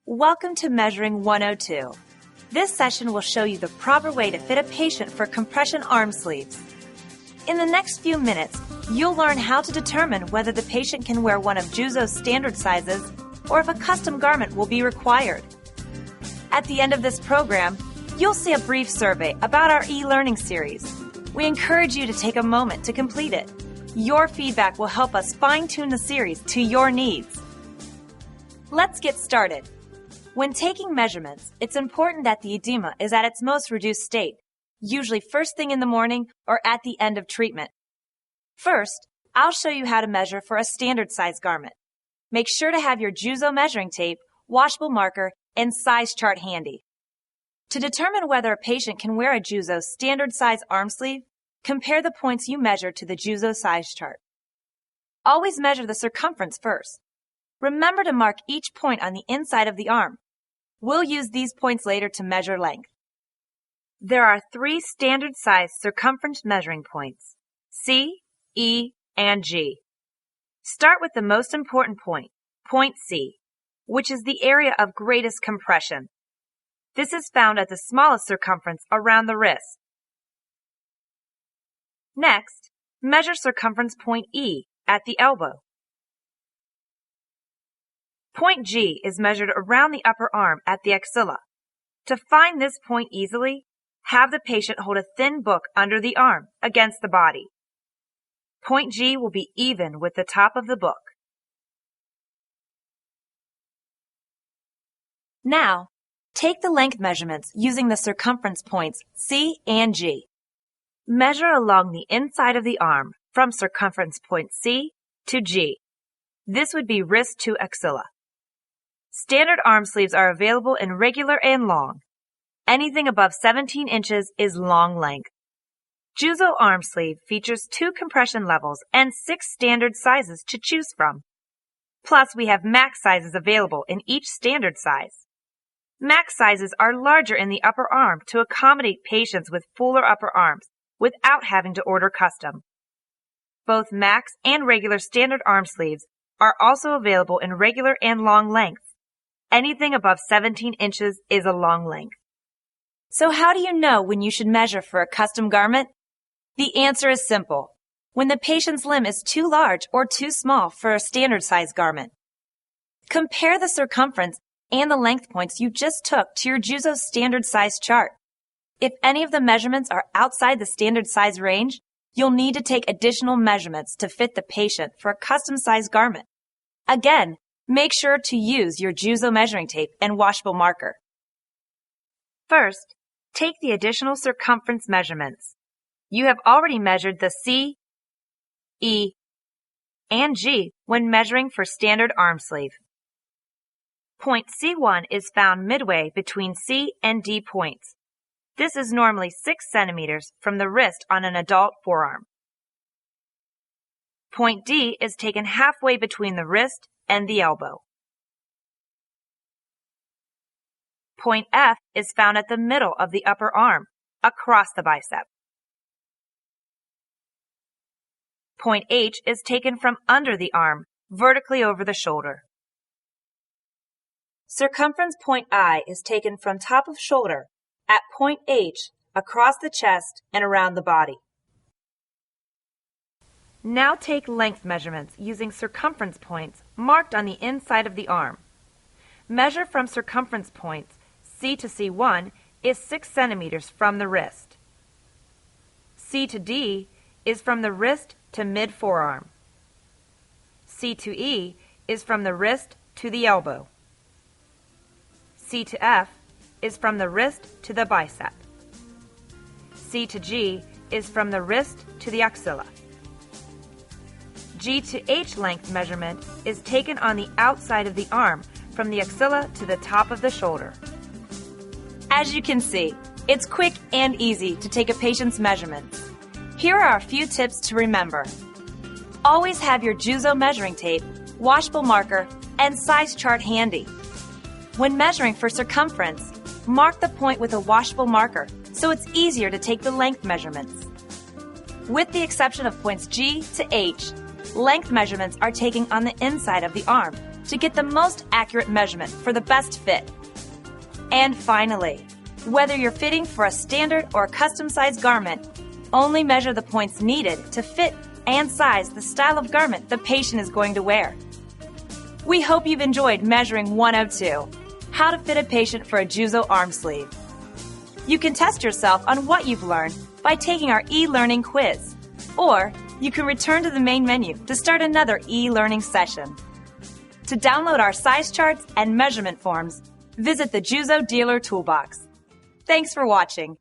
Welcome to Measuring 102. This session will show you the proper way to fit a patient for compression arm sleeves. In the next few minutes, you'll learn how to determine whether the patient can wear one of Juzo's standard sizes or if a custom garment will be required. At the end of this program, you'll see a brief survey about our e-learning series. We encourage you to take a moment to complete it. Your feedback will help us fine-tune the series to your needs. Let's get started. When taking measurements, it's important that the edema is at its most reduced state, usually first thing in the morning or at the end of treatment. First, I'll show you how to measure for a standard size garment. Make sure to have your Juzo measuring tape, washable marker, and size chart handy. To determine whether a patient can wear a Juzo standard size arm sleeve, compare the points you measure to the Juzo size chart. Always measure the circumference first. Remember to mark each point on the inside of the arm. We'll use these points later to measure length. There are 3 standard size circumference measuring points, C, E, and G. Start with the most important point, point C, which is the area of greatest compression. This is found at the smallest circumference around the wrist. Next, measure circumference point E at the elbow. Point G is measured around the upper arm at the axilla. To find this point easily, have the patient hold a thin book under the arm against the body. Point G will be even with the top of the book. Now, take the length measurements using the circumference points C and G. Measure along the inside of the arm from circumference point C to G. This would be wrist to axilla. Standard arm sleeves are available in regular and long. Anything above 17 inches is long length. Juzo arm sleeve features 2 compression levels and 6 standard sizes to choose from. Plus, we have max sizes available in each standard size. Max sizes are larger in the upper arm to accommodate patients with fuller upper arms without having to order custom. Both max and regular standard arm sleeves are also available in regular and long lengths. Anything above 17 inches is a long length. So how do you know when you should measure for a custom garment? The answer is simple. When the patient's limb is too large or too small for a standard size garment. Compare the circumference and the length points you just took to your Juzo standard size chart. If any of the measurements are outside the standard size range, you'll need to take additional measurements to fit the patient for a custom size garment. Again, make sure to use your Juzo measuring tape and washable marker. First, take the additional circumference measurements. You have already measured the C, E, and G when measuring for standard arm sleeve. Point C1 is found midway between C and D points. This is normally 6 centimeters from the wrist on an adult forearm. Point D is taken halfway between the wrist and the elbow. Point F is found at the middle of the upper arm, across the bicep. Point H is taken from under the arm, vertically over the shoulder. Circumference point I is taken from top of shoulder, at point H, across the chest and around the body. Now take length measurements using circumference points marked on the inside of the arm. Measure from circumference points C to C1 is 6 centimeters from the wrist. C to D is from the wrist to mid-forearm. C to E is from the wrist to the elbow. C to F is from the wrist to the bicep. C to G is from the wrist to the axilla. G to H length measurement is taken on the outside of the arm from the axilla to the top of the shoulder. As you can see, it's quick and easy to take a patient's measurements. Here are a few tips to remember. Always have your Juzo measuring tape, washable marker, and size chart handy. When measuring for circumference, mark the point with a washable marker so it's easier to take the length measurements. With the exception of points G to H, length measurements are taken on the inside of the arm, to get the most accurate measurement for the best fit. And finally, whether you're fitting for a standard or custom-sized garment, only measure the points needed to fit and size the style of garment the patient is going to wear. We hope you've enjoyed Measuring 102, how to fit a patient for a Juzo arm sleeve. You can test yourself on what you've learned by taking our e-learning quiz, or you can return to the main menu to start another e-learning session. To download our size charts and measurement forms, visit the Juzo Dealer Toolbox. Thanks for watching.